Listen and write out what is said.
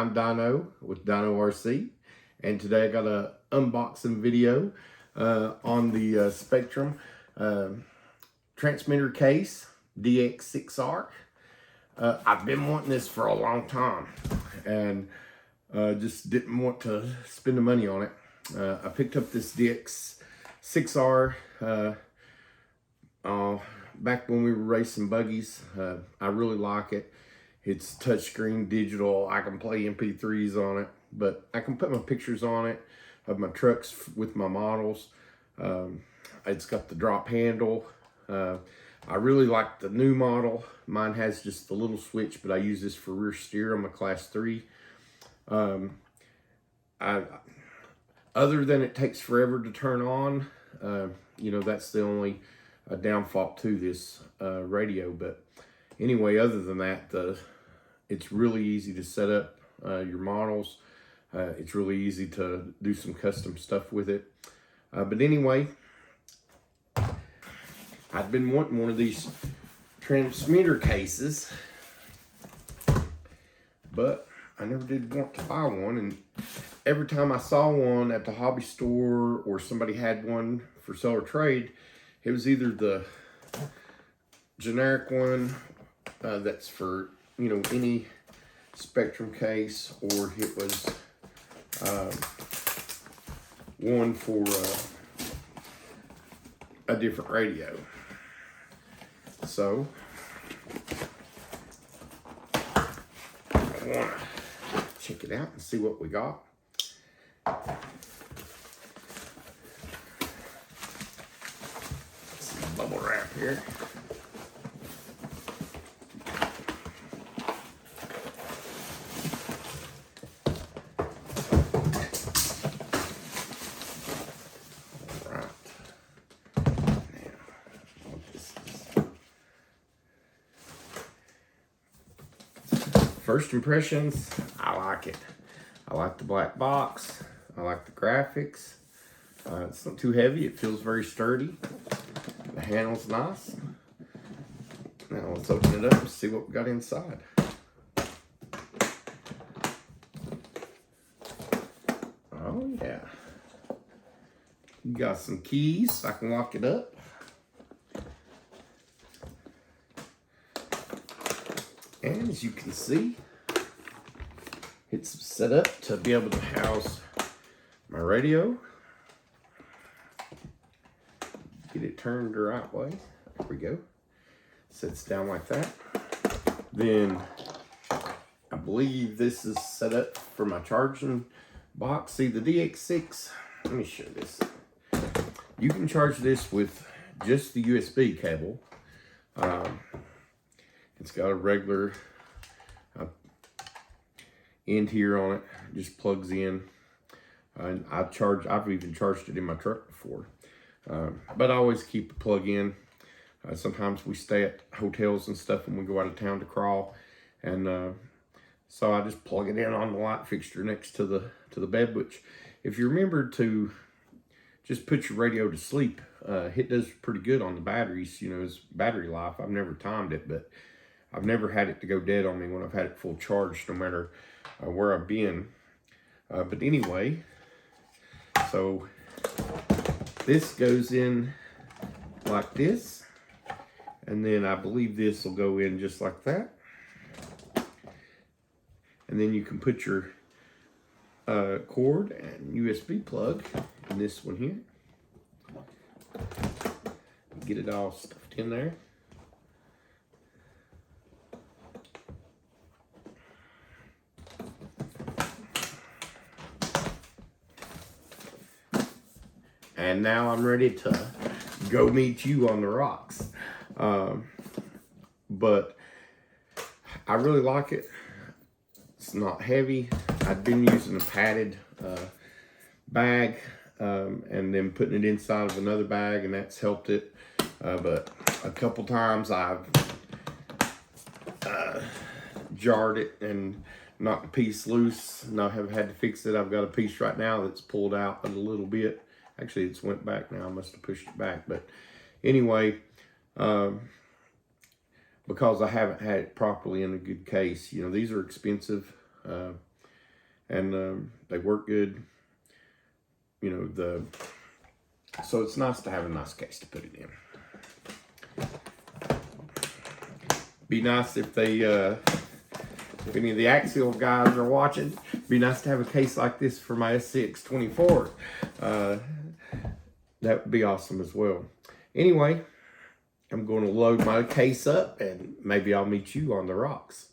I'm Dino with DinoRC, and today I got a unboxing video on the Spektrum transmitter case, DX6R. I've been wanting this for a long time, and just didn't want to spend the money on it. I picked up this DX6R back when we were racing buggies. I really like it. It's touchscreen digital. I can play MP3s on it, but I can put my pictures on it of my trucks with my models. It's got the drop handle. I really like the new model. Mine has just the little switch, but I use this for rear steer. I'm a class 3. Other than it takes forever to turn on, you know, that's the only downfall to this radio. But anyway, other than that, it's really easy to set up your models. It's really easy to do some custom stuff with it. But anyway, I've been wanting one of these transmitter cases, but I never did want to buy one. And every time I saw one at the hobby store or somebody had one for sale or trade, it was either the generic one that's for, you know, any Spektrum case, or it was one for a different radio. So I want to check it out and see what we got. Some bubble wrap here. First impressions, I like it. I like the black box. I like the graphics. It's not too heavy. It feels very sturdy. The handle's nice. Now let's open it up and see what we got inside. Oh yeah. You got some keys. I can lock it up. And as you can see, it's set up to be able to house my radio. Get it turned the right way. There we go. Sits down like that. Then I believe this is set up for my charging box. See, the DX6, let me show this. You can charge this with just the USB cable. It's got a regular end here on it. It just plugs in. And I've even charged it in my truck before. But I always keep a plug in. Sometimes we stay at hotels and stuff when we go out of town to crawl. And so I just plug it in on the light fixture next to the bed, which if you remember to just put your radio to sleep, it does pretty good on the batteries. You know, it's battery life. I've never timed it, but I've never had it to go dead on me when I've had it full charged, no matter where I've been. But anyway, so this goes in like this, and then I believe this will go in just like that. And then you can put your cord and USB plug in this one here. Get it all stuffed in there. And now I'm ready to go meet you on the rocks. But I really like it. It's not heavy. I've been using a padded bag and then putting it inside of another bag, and that's helped it. But a couple times I've jarred it and knocked a piece loose, and I have had to fix it. I've got a piece right now that's pulled out a little bit. Actually, it's went back now. I must have pushed it back. But anyway, because I haven't had it properly in a good case, you know, these are expensive. and they work good. You know, so it's nice to have a nice case to put it in. Be nice if if any of the axial guys are watching, be nice to have a case like this for my SCX24. That would be awesome as well. Anyway, I'm going to load my case up and maybe I'll meet you on the rocks.